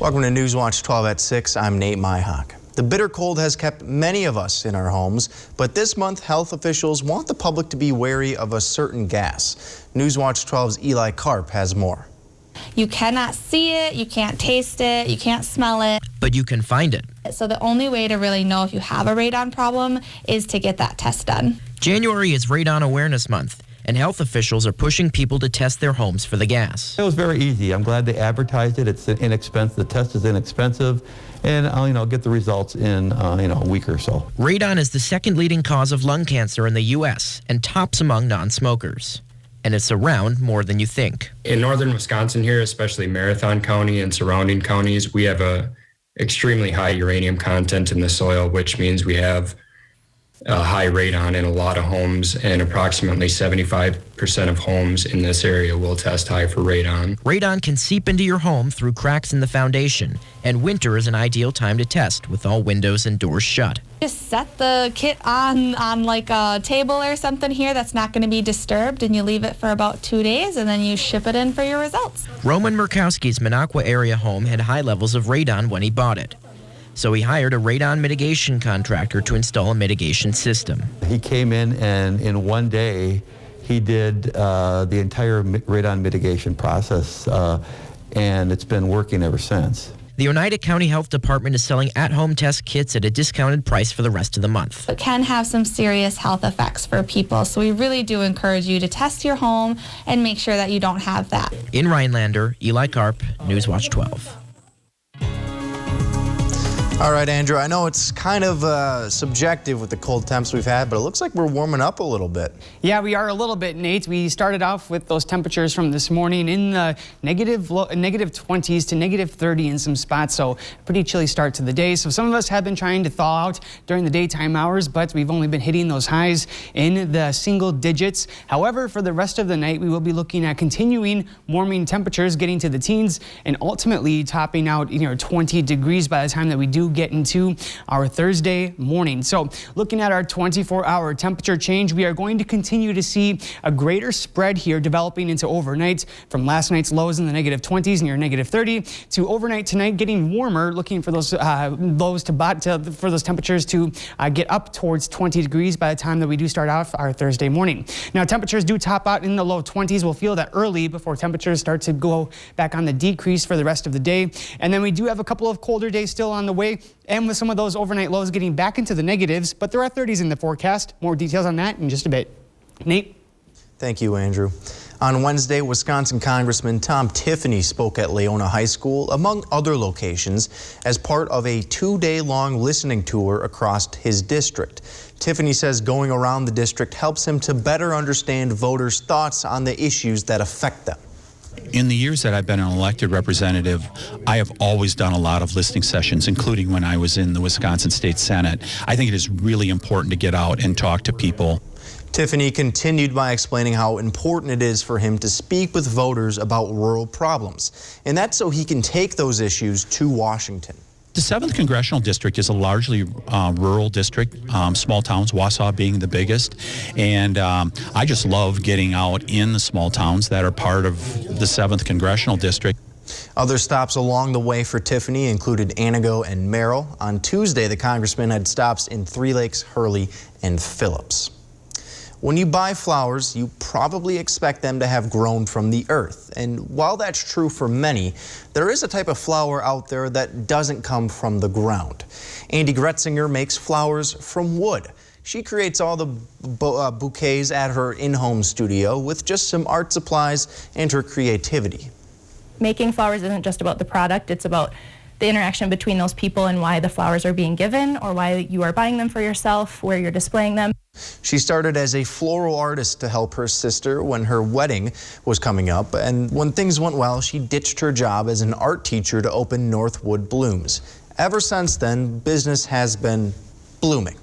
Welcome to Newswatch 12 at 6. I'm Nate Myhock. The bitter cold has kept many of us in our homes, but this month health officials want the public to be wary of a certain gas. Newswatch 12's Eli Karp has more. You cannot see it, you can't taste it, you can't smell it. But you can find it. So the only way to really know if you have a radon problem is to get that test done. January is Radon Awareness Month, and health officials are pushing people to test their homes for the gas. It was very easy. I'm glad they advertised it. It's inexpensive. The test is inexpensive, and I'll get the results in a week or so. Radon is the second leading cause of lung cancer in the U.S. and tops among non-smokers. And it's around more than you think. In northern Wisconsin here, especially Marathon County and surrounding counties, we have a extremely high uranium content in the soil, which means we have high radon in a lot of homes, and approximately 75% of homes in this area will test high for radon. Radon can seep into your home through cracks in the foundation, and winter is an ideal time to test with all windows and doors shut. Just set the kit on like a table or something here that's not going to be disturbed, and you leave it for about 2 days, and then you ship it in for your results. Roman Murkowski's Minocqua area home had high levels of radon when he bought it. So he hired a radon mitigation contractor to install a mitigation system. He came in, and in one day, he did the entire radon mitigation process, and it's been working ever since. The Oneida County Health Department is selling at-home test kits at a discounted price for the rest of the month. It can have some serious health effects for people, so we really do encourage you to test your home and make sure that you don't have that. In Rhinelander, Eli Karp, Newswatch 12. All right, Andrew, I know it's kind of subjective with the cold temps we've had, but it looks like we're warming up a little bit. Yeah, we are a little bit, Nate. We started off with those temperatures from this morning in the negative 20s to negative 30 in some spots, so pretty chilly start to the day. So some of us have been trying to thaw out during the daytime hours, but we've only been hitting those highs in the single digits. However, for the rest of the night, we will be looking at continuing warming temperatures, getting to the teens, and ultimately topping out 20 degrees by the time that we do get into our Thursday morning. So looking at our 24-hour temperature change, we are going to continue to see a greater spread here developing into overnight from last night's lows in the negative 20s near negative 30 to overnight tonight getting warmer, looking for those lows for those temperatures to get up towards 20 degrees by the time that we do start off our Thursday morning. Now temperatures do top out in the low 20s. We'll feel that early before temperatures start to go back on the decrease for the rest of the day. And then we do have a couple of colder days still on the way, and with some of those overnight lows getting back into the negatives, but there are 30s in the forecast. More details on that in just a bit. Nate? Thank you, Andrew. On Wednesday, Wisconsin Congressman Tom Tiffany spoke at Leona High School, among other locations, as part of a 2-day-long listening tour across his district. Tiffany says going around the district helps him to better understand voters' thoughts on the issues that affect them. In the years that I've been an elected representative, I have always done a lot of listening sessions, including when I was in the Wisconsin State Senate. I think it is really important to get out and talk to people. Tiffany continued by explaining how important it is for him to speak with voters about rural problems, and that's so he can take those issues to Washington. The 7th Congressional District is a largely rural district, small towns, Wausau being the biggest. And I just love getting out in the small towns that are part of the 7th Congressional District. Other stops along the way for Tiffany included Anago and Merrill. On Tuesday, the congressman had stops in Three Lakes, Hurley, and Phillips. When you buy flowers, you probably expect them to have grown from the earth. And while that's true for many, there is a type of flower out there that doesn't come from the ground. Andy Gretzinger makes flowers from wood. She creates all the bouquets at her in-home studio with just some art supplies and her creativity. Making flowers isn't just about the product, it's about the interaction between those people and why the flowers are being given or why you are buying them for yourself, where you're displaying them. She started as a floral artist to help her sister when her wedding was coming up, and when things went well, she ditched her job as an art teacher to open Northwood Blooms. Ever since then, business has been blooming.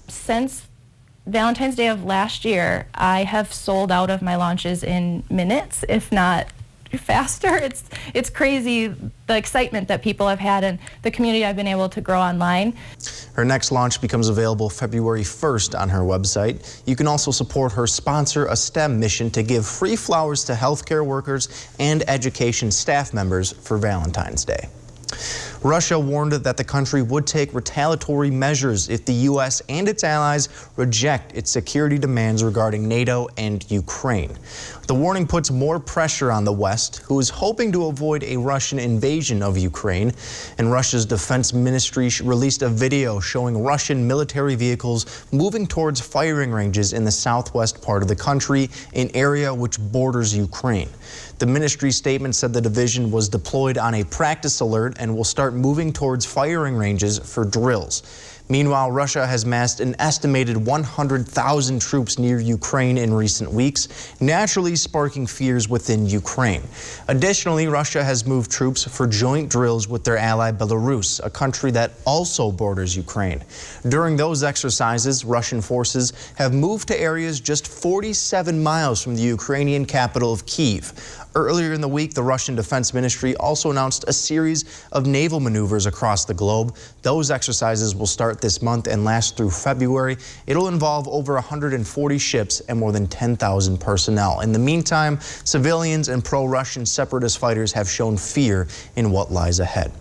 Since Valentine's Day of last year, I have sold out of my launches in minutes, if not faster. It's crazy the excitement that people have had and the community I've been able to grow online. Her next launch becomes available February 1st on her website. You can also support her Sponsor a STEM mission to give free flowers to healthcare workers and education staff members for Valentine's Day. Russia warned that the country would take retaliatory measures if the U.S. and its allies reject its security demands regarding NATO and Ukraine. The warning puts more pressure on the West, who is hoping to avoid a Russian invasion of Ukraine. And Russia's defense ministry released a video showing Russian military vehicles moving towards firing ranges in the southwest part of the country, an area which borders Ukraine. The ministry statement said the division was deployed on a practice alert and will start moving towards firing ranges for drills. Meanwhile, Russia has massed an estimated 100,000 troops near Ukraine in recent weeks, naturally sparking fears within Ukraine. Additionally, Russia has moved troops for joint drills with their ally Belarus, a country that also borders Ukraine. During those exercises, Russian forces have moved to areas just 47 miles from the Ukrainian capital of Kyiv. Earlier in the week, the Russian Defense Ministry also announced a series of naval maneuvers across the globe. Those exercises will start this month and last through February. It'll involve over 140 ships and more than 10,000 personnel. In the meantime, civilians and pro-Russian separatist fighters have shown fear in what lies ahead.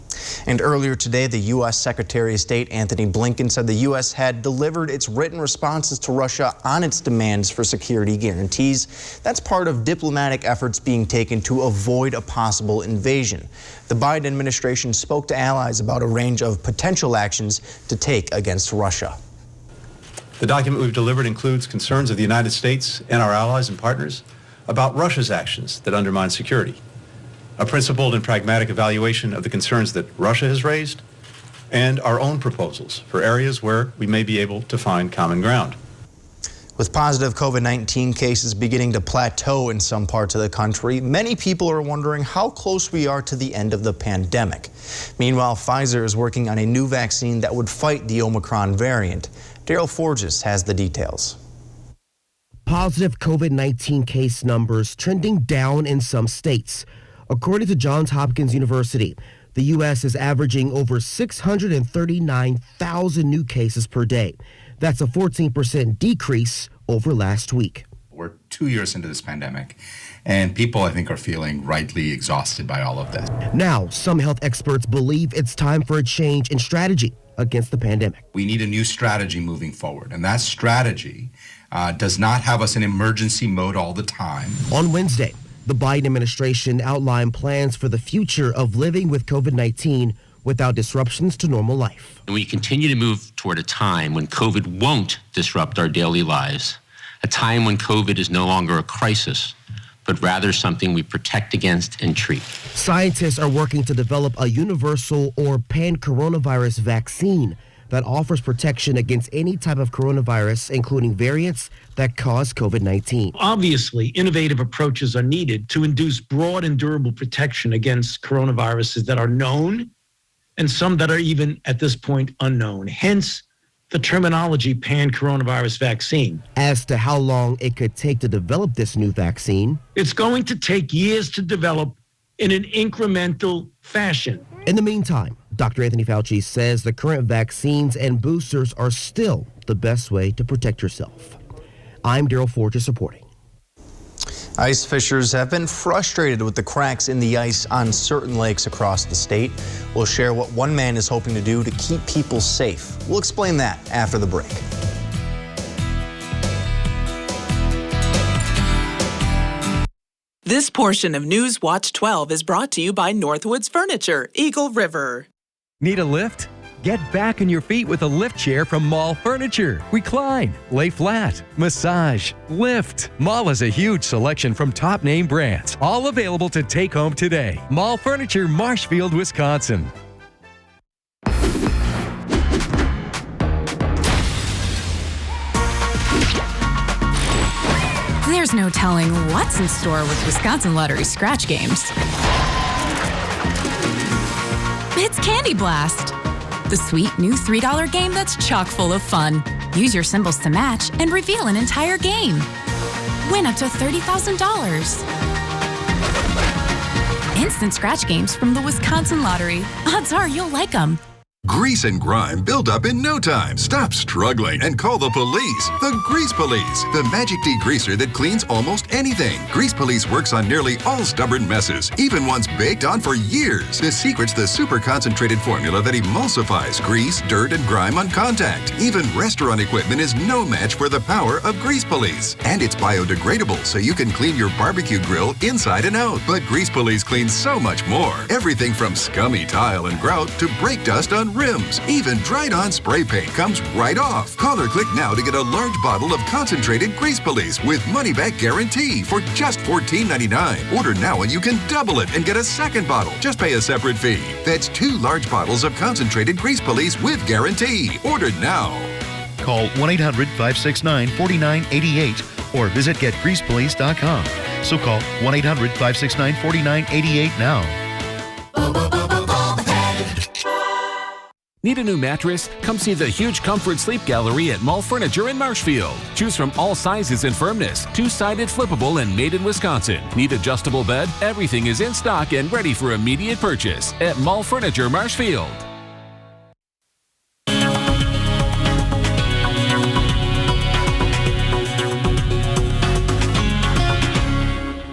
And earlier today, the U.S. Secretary of State Anthony Blinken said the U.S. had delivered its written responses to Russia on its demands for security guarantees. That's part of diplomatic efforts being taken to avoid a possible invasion. The Biden administration spoke to allies about a range of potential actions to take against Russia. The document we've delivered includes concerns of the United States and our allies and partners about Russia's actions that undermine security, a principled and pragmatic evaluation of the concerns that Russia has raised, and our own proposals for areas where we may be able to find common ground. With positive COVID-19 cases beginning to plateau in some parts of the country, many people are wondering how close we are to the end of the pandemic. Meanwhile, Pfizer is working on a new vaccine that would fight the Omicron variant. Daryl Forges has the details. Positive COVID-19 case numbers trending down in some states. According to Johns Hopkins University, the U.S. is averaging over 639,000 new cases per day. That's a 14% decrease over last week. We're 2 years into this pandemic, and people, I think, are feeling rightly exhausted by all of this. Now, some health experts believe it's time for a change in strategy against the pandemic. We need a new strategy moving forward, and that strategy does not have us in emergency mode all the time. On Wednesday, the Biden administration outlined plans for the future of living with COVID-19 without disruptions to normal life. And we continue to move toward a time when COVID won't disrupt our daily lives, a time when COVID is no longer a crisis, but rather something we protect against and treat. Scientists are working to develop a universal or pan-coronavirus vaccine that offers protection against any type of coronavirus, including variants that cause COVID-19. Obviously, innovative approaches are needed to induce broad and durable protection against coronaviruses that are known and some that are even at this point unknown. Hence, the terminology pan-coronavirus vaccine. As to how long it could take to develop this new vaccine, it's going to take years to develop in an incremental fashion. In the meantime, Dr. Anthony Fauci says the current vaccines and boosters are still the best way to protect yourself. I'm Daryl Forges reporting. Ice fishers have been frustrated with the cracks in the ice on certain lakes across the state. We'll share what one man is hoping to do to keep people safe. We'll explain that after the break. This portion of News Watch 12 is brought to you by Northwoods Furniture, Eagle River. Need a lift? Get back on your feet with a lift chair from Mall Furniture. Recline, lay flat, massage, lift. Mall has a huge selection from top name brands, all available to take home today. Mall Furniture, Marshfield, Wisconsin. There's no telling what's in store with Wisconsin Lottery scratch games. It's Candy Blast, the sweet new $3 game that's chock full of fun. Use your symbols to match and reveal an entire game. Win up to $30,000. Instant scratch games from the Wisconsin Lottery. Odds are you'll like them. Grease and grime build up in no time. Stop struggling and call the police. The Grease Police, the magic degreaser that cleans almost anything. Grease Police works on nearly all stubborn messes, even ones baked on for years. The secret's the super concentrated formula that emulsifies grease, dirt, and grime on contact. Even restaurant equipment is no match for the power of Grease Police. And it's biodegradable, so you can clean your barbecue grill inside and out. But Grease Police cleans so much more. Everything from scummy tile and grout to brake dust on rims. Even dried-on spray paint comes right off. Call or click now to get a large bottle of concentrated Grease Police with money-back guarantee for just $14.99. Order now and you can double it and get a second bottle. Just pay a separate fee. That's 2 large bottles of concentrated Grease Police with guarantee. Order now. Call 1-800-569-4988 or visit getgreasepolice.com. So call 1-800-569-4988 now. Need a new mattress? Come see the huge Comfort Sleep Gallery at Mall Furniture in Marshfield. Choose from all sizes and firmness. 2-sided, flippable, and made in Wisconsin. Need adjustable bed? Everything is in stock and ready for immediate purchase at Mall Furniture Marshfield.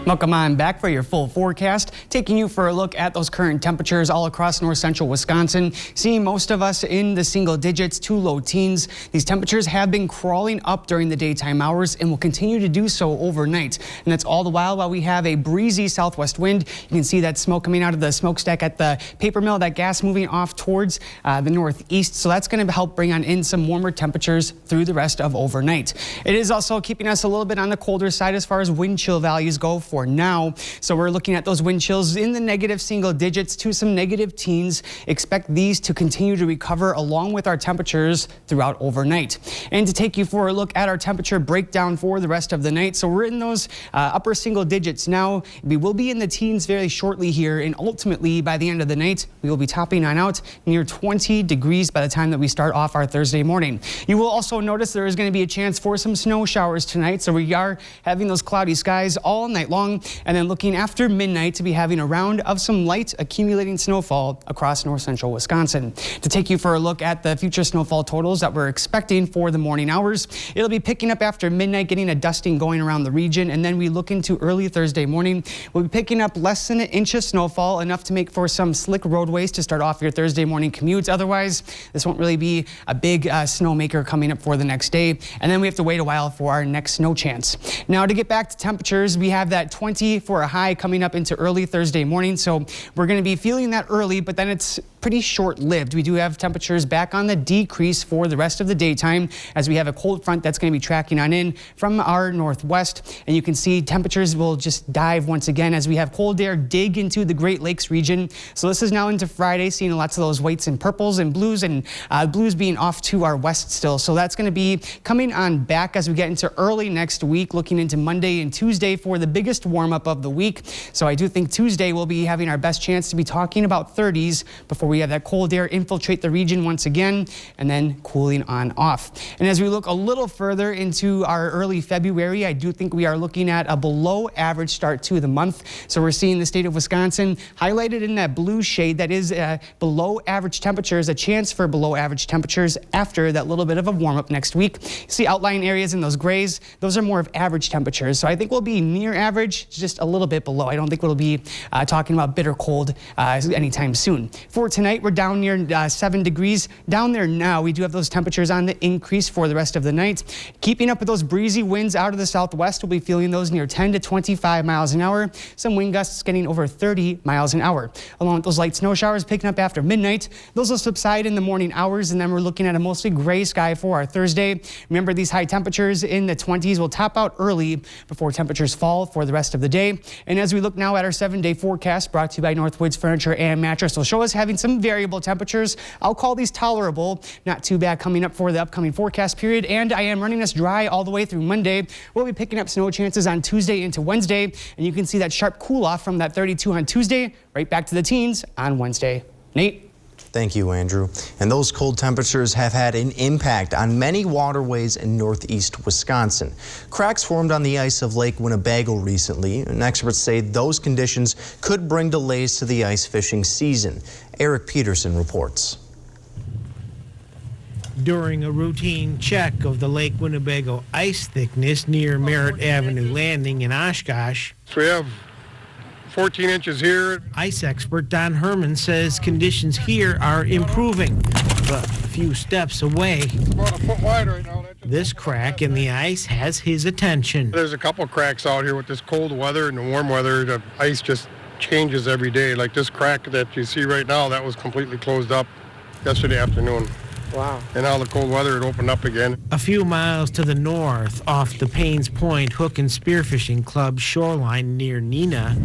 Welcome on back for your full forecast, taking you for a look at those current temperatures all across north central Wisconsin. Seeing most of us in the single digits to low teens. These temperatures have been crawling up during the daytime hours and will continue to do so overnight. And that's all the while we have a breezy southwest wind. You can see that smoke coming out of the smokestack at the paper mill, that gas moving off towards the northeast. So that's going to help bring on in some warmer temperatures through the rest of overnight. It is also keeping us a little bit on the colder side as far as wind chill values go for now. So we're looking at those wind chills in the negative single digits to some negative teens. Expect these to continue to recover along with our temperatures throughout overnight. And to take you for a look at our temperature breakdown for the rest of the night. So we're in those upper single digits now. We will be in the teens very shortly here, and ultimately by the end of the night we will be topping on out near 20 degrees by the time that we start off our Thursday morning. You will also notice there is going to be a chance for some snow showers tonight. So we are having those cloudy skies all night long. And then looking after midnight to be having a round of some light accumulating snowfall across north central Wisconsin. To take you for a look at the future snowfall totals that we're expecting for the morning hours, it'll be picking up after midnight, getting a dusting going around the region, and then we look into early Thursday morning. We'll be picking up less than an inch of snowfall, enough to make for some slick roadways to start off your Thursday morning commutes. Otherwise, this won't really be a big snowmaker coming up for the next day, and then we have to wait a while for our next snow chance. Now to get back to temperatures, we have that 20 for a high coming up into early Thursday morning. So we're going to be feeling that early, but then it's pretty short-lived. We do have temperatures back on the decrease for the rest of the daytime as we have a cold front that's going to be tracking on in from our northwest. And you can see temperatures will just dive once again as we have cold air dig into the Great Lakes region. So this is now into Friday, seeing lots of those whites and purples and blues being off to our west still. So that's going to be coming on back as we get into early next week, looking into Monday and Tuesday for the biggest warm-up of the week. So I do think Tuesday we'll be having our best chance to be talking about 30s before we have that cold air infiltrate the region once again, and then cooling on off. And as we look a little further into our early February, I do think we are looking at a below average start to the month. So we're seeing the state of Wisconsin highlighted in that blue shade. That is below average temperatures, a chance for below average temperatures after that little bit of a warm up next week. See outlying areas in those grays, those are more of average temperatures. So I think we'll be near average, just a little bit below. I don't think we'll be talking about bitter cold anytime soon. For tonight, we're down near 7 degrees. Down there now, we do have those temperatures on the increase for the rest of the night. Keeping up with those breezy winds out of the southwest, we'll be feeling those near 10 to 25 miles an hour. Some wind gusts getting over 30 miles an hour. Along with those light snow showers picking up after midnight, those will subside in the morning hours, and then we're looking at a mostly gray sky for our Thursday. Remember, these high temperatures in the 20s will top out early before temperatures fall for the rest of the day. And as we look now at our 7-day forecast brought to you by Northwoods Furniture and Mattress, will show us having some variable temperatures. I'll call these tolerable, not too bad coming up for the upcoming forecast period. And I am running us dry all the way through Monday. We'll be picking up snow chances on Tuesday into Wednesday, and you can see that sharp cool off from that 32 on Tuesday, right back to the teens on Wednesday. Nate? Thank you, Andrew. And those cold temperatures have had an impact on many waterways in northeast Wisconsin. Cracks formed on the ice of Lake Winnebago recently, and experts say those conditions could bring delays to the ice fishing season. Eric Peterson reports. During a routine check of the Lake Winnebago ice thickness near Merritt Avenue Landing in Oshkosh, So we have 14 inches here. ice expert Don Herman says conditions here are improving, but a few steps away, It's about a foot wide right now. this crack in the ice has his attention. There's a couple cracks out here with this cold weather and the warm weather. The ice just changes every day. Like this crack that you see right now, that was completely closed up yesterday afternoon. Wow. And now the cold weather, it opened up again. A few miles to the north, off the Paynes Point Hook and Spearfishing Club shoreline near Neenah,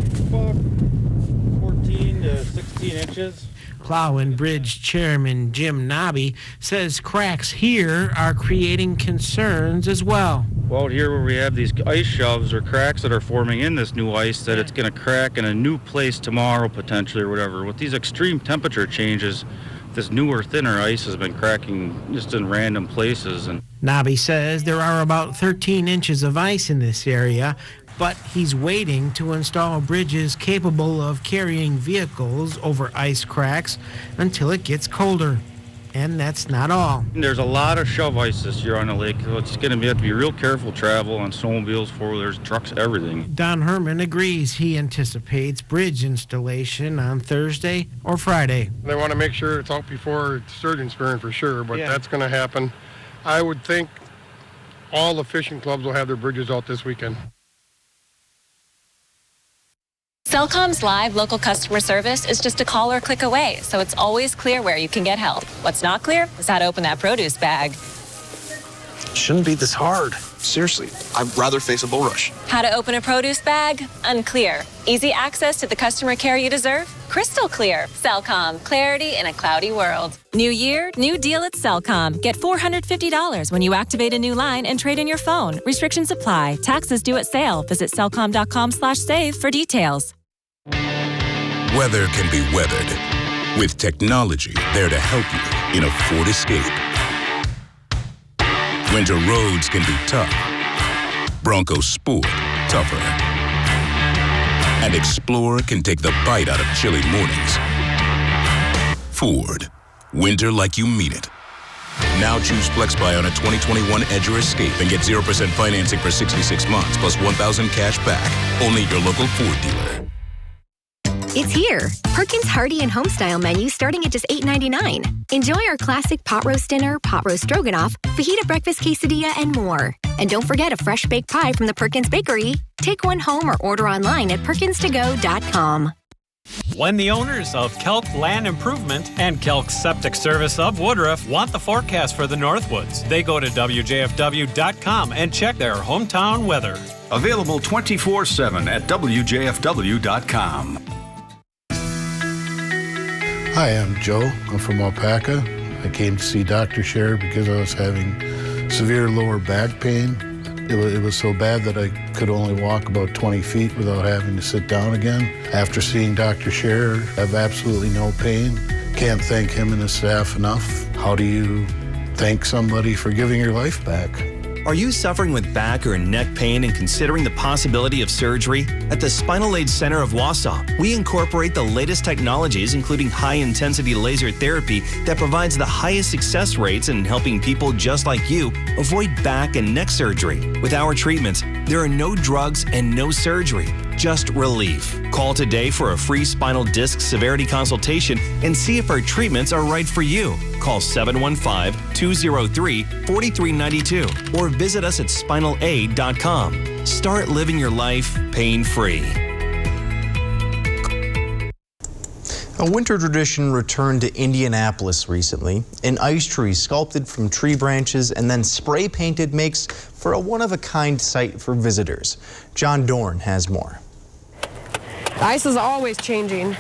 14 to 16 inches. Plow and Bridge Chairman Jim Nobby says cracks here are creating concerns as well. Well, out here where we have these ice shelves or cracks that are forming in this new ice, that it's going to crack in a new place tomorrow potentially or whatever. With these extreme temperature changes, this newer, thinner ice has been cracking just in random places. And Nobby says there are about 13 inches of ice in this area, but he's waiting to install bridges capable of carrying vehicles over ice cracks until it gets colder. And that's not all. there's a lot of shove ice this year on the lake, so it's going to have to be real careful travel on snowmobiles, four-wheelers, trucks, everything. Don Herman agrees he anticipates bridge installation on Thursday or Friday. They want to make sure it's out before sturgeon spearing for sure, but that's going to happen. I would think all the fishing clubs will have their bridges out this weekend. Cellcom's live local customer service is just a call or click away, so it's always clear where you can get help. What's not clear is how to open that produce bag. Shouldn't be this hard. Seriously, I'd rather face a bull rush. How to open a produce bag? Unclear. Easy access to the customer care you deserve? Crystal clear. Cellcom. Clarity in a cloudy world. New year, new deal at Cellcom. Get $450 when you activate a new line and trade in your phone. Restrictions apply. Taxes due at sale. Visit cellcom.com/save for details. Weather can be weathered with technology there to help you in a Ford Escape. Winter roads can be tough. Bronco Sport, tougher. And Explorer can take the bite out of chilly mornings. Ford, winter like you mean it. Now choose FlexBuy on a 2021 Edge or Escape and get 0% financing for 66 months plus $1,000 cash back. Only at your local Ford dealer. It's here. Perkins Hearty and Homestyle menu starting at just $8.99. Enjoy our classic pot roast dinner, pot roast stroganoff, fajita breakfast quesadilla, and more. And don't forget a fresh baked pie from the Perkins Bakery. Take one home or order online at perkinstogo.com. When the owners of Kelk Land Improvement and Kelk Septic Service of Woodruff want the forecast for the Northwoods, they go to WJFW.com and check their hometown weather. Available 24/7 at WJFW.com. Hi, I'm Joe. I'm from Alpaca. I came to see Dr. Scher because I was having severe lower back pain. It was so bad that I could only walk about 20 feet without having to sit down again. After seeing Dr. Scher, I have absolutely no pain. Can't thank him and his staff enough. How do you thank somebody for giving your life back? Are you suffering with back or neck pain and considering the possibility of surgery? At the Spinal Aid Center of Wausau, we incorporate the latest technologies, including high-intensity laser therapy that provides the highest success rates in helping people just like you avoid back and neck surgery. With our treatments, there are no drugs and no surgery, just relief. Call today for a free spinal disc severity consultation and see if our treatments are right for you. Call 715-203-4392 or visit us at spinalaid.com. Start living your life pain-free. A winter tradition returned to Indianapolis recently. An ice tree sculpted from tree branches and then spray painted makes for a one-of-a-kind sight for visitors. John Dorn has more. Ice is always changing.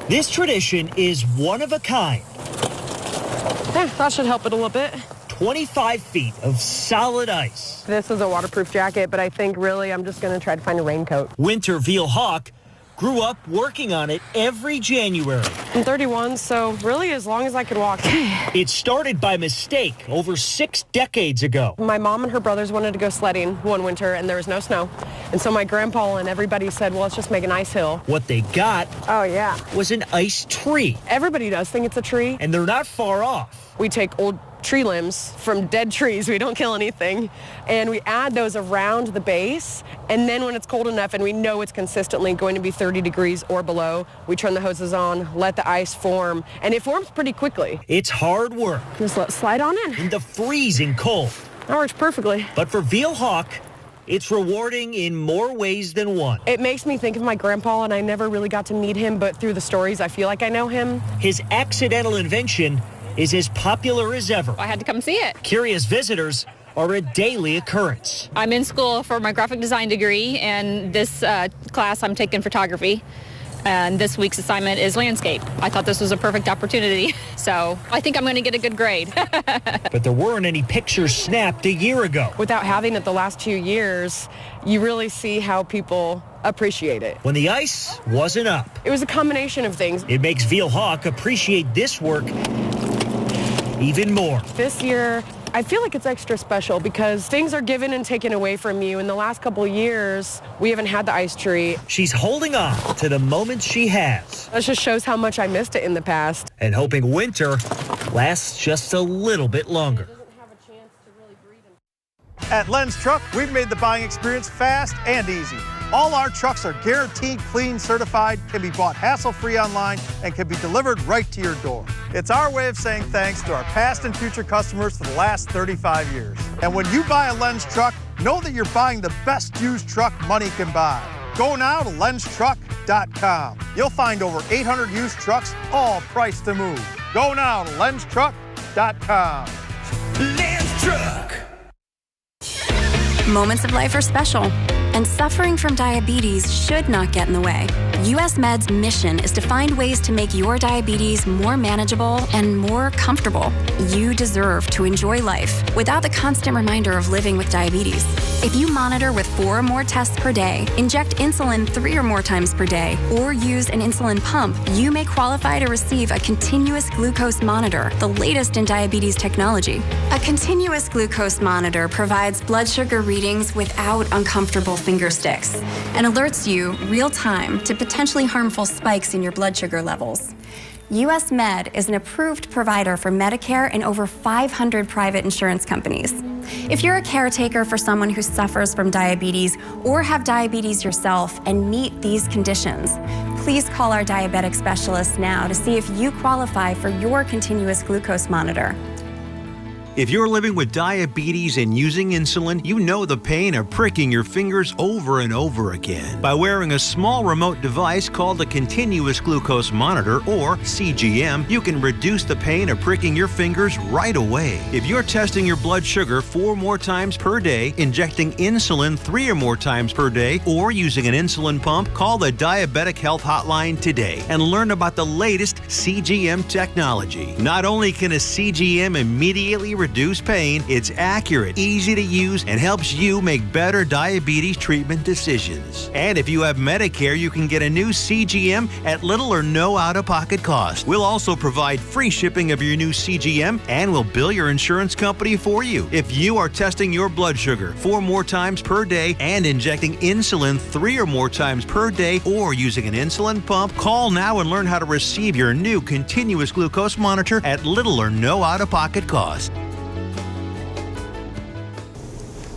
This tradition is one of a kind. That should help it a little bit. 25 feet of solid ice. This is a waterproof jacket, but I think really I'm just going to try to find a raincoat. Winter Veal Hawk grew up working on it every January. I'm 31, so really as long as I can walk. It started by mistake over 6 decades ago. My mom and her brothers wanted to go sledding one winter, and there was no snow. And so my grandpa and everybody said, well, let's just make an ice hill. What they got was an ice tree. Everybody does think it's a tree. And they're not far off. We take old tree limbs from dead trees. We don't kill anything. And we add those around the base. And then when it's cold enough and we know it's consistently going to be 30 degrees or below, we turn the hoses on, let the ice form, and it forms pretty quickly. It's hard work. Just let it slide on in the freezing cold. That works perfectly. But for Veal Hawk, it's rewarding in more ways than one. It makes me think of my grandpa, and I never really got to meet him, but through the stories, I feel like I know him. His accidental invention is as popular as ever. I had to come see it. Curious visitors are a daily occurrence. I'm in school for my graphic design degree, and this class I'm taking photography. And this week's assignment is landscape. I thought this was a perfect opportunity, so I think I'm going to get a good grade. But there weren't any pictures snapped a year ago. Without having it the last 2 years, you really see how people appreciate it. When the ice wasn't up. It was a combination of things. It makes Veal Hawk appreciate this work even more. This year, I feel like it's extra special because things are given and taken away from you. In the last couple of years, we haven't had the ice tree. She's holding on to the moments she has. That just shows how much I missed it in the past. And hoping winter lasts just a little bit longer. At Len's Truck, we've made the buying experience fast and easy. All our trucks are guaranteed clean, certified, can be bought hassle-free online, and can be delivered right to your door. It's our way of saying thanks to our past and future customers for the last 35 years. And when you buy a Len's Truck, know that you're buying the best used truck money can buy. Go now to lenstruck.com. You'll find over 800 used trucks, all priced to move. Go now to lenstruck.com. Len's Truck. Moments of life are special, and suffering from diabetes should not get in the way. US Med's mission is to find ways to make your diabetes more manageable and more comfortable. You deserve to enjoy life without the constant reminder of living with diabetes. If you monitor with 4 or more tests per day, inject insulin 3 or more times per day, or use an insulin pump, you may qualify to receive a continuous glucose monitor, the latest in diabetes technology. A continuous glucose monitor provides blood sugar readings without uncomfortable finger sticks and alerts you real time to potentially harmful spikes in your blood sugar levels. US Med is an approved provider for Medicare and over 500 private insurance companies. If you're a caretaker for someone who suffers from diabetes or have diabetes yourself and meet these conditions, please call our diabetic specialist now to see if you qualify for your continuous glucose monitor. If you're living with diabetes and using insulin, you know the pain of pricking your fingers over and over again. By wearing a small remote device called a continuous glucose monitor, or CGM, you can reduce the pain of pricking your fingers right away. If you're testing your blood sugar 4 more times per day, injecting insulin 3 or more times per day, or using an insulin pump, call the Diabetic Health Hotline today and learn about the latest CGM technology. Not only can a CGM immediately reduce pain, it's accurate, easy to use, and helps you make better diabetes treatment decisions. And if you have Medicare, you can get a new CGM at little or no out-of-pocket cost. We'll also provide free shipping of your new CGM, and we'll bill your insurance company for you. If you are testing your blood sugar 4 more times per day and injecting insulin 3 or more times per day, or using an insulin pump, call now and learn how to receive your new continuous glucose monitor at little or no out-of-pocket cost.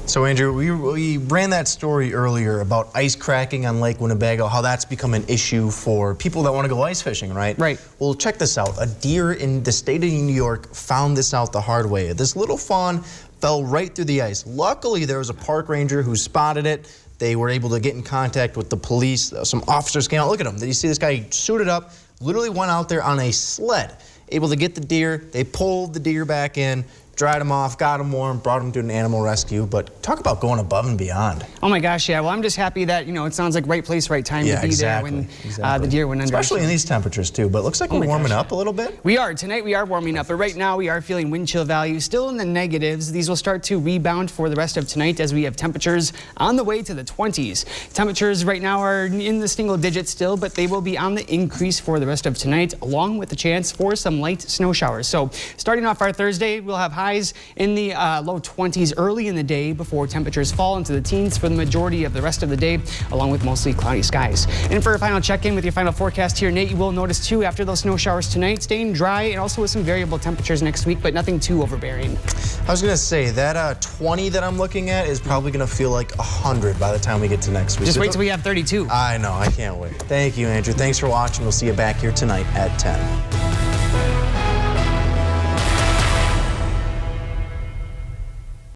So Andrew, we ran that story earlier about ice cracking on Lake Winnebago, how that's become an issue for people that want to go ice fishing, right? Right. Well, check this out. A deer in the state of New York found this out the hard way. This little fawn fell right through the ice. Luckily, there was a park ranger who spotted it. They were able to get in contact with the police. Some officers came out. Look at him. Did you see this guy suited up, literally went out there on a sled, able to get the deer. They pulled the deer back in, dried him off, got him warm, brought him to an animal rescue. But talk about going above and beyond. Oh my gosh, yeah. Well, I'm just happy that, you know, it sounds like right place, right time to be there when the deer went under. Especially in these temperatures too, but it looks like we're warming up a little bit. We are. Tonight we are warming up, but right now we are feeling wind chill values still in the negatives. These will start to rebound for the rest of tonight as we have temperatures on the way to the 20s. Temperatures right now are in the single digits still, but they will be on the increase for the rest of tonight, along with the chance for some light snow showers. So starting off our Thursday, we'll have highs highs in the low 20s early in the day before temperatures fall into the teens for the majority of the rest of the day, along with mostly cloudy skies. And for a final check-in with your final forecast here, Nate, you will notice too after those snow showers tonight, staying dry and also with some variable temperatures next week, but nothing too overbearing. I was going to say that 20 that I'm looking at is probably going to feel like 100 by the time we get to next week. Just wait till we have 32. I know. I can't wait. Thank you, Andrew. Thanks for watching. We'll see you back here tonight at 10.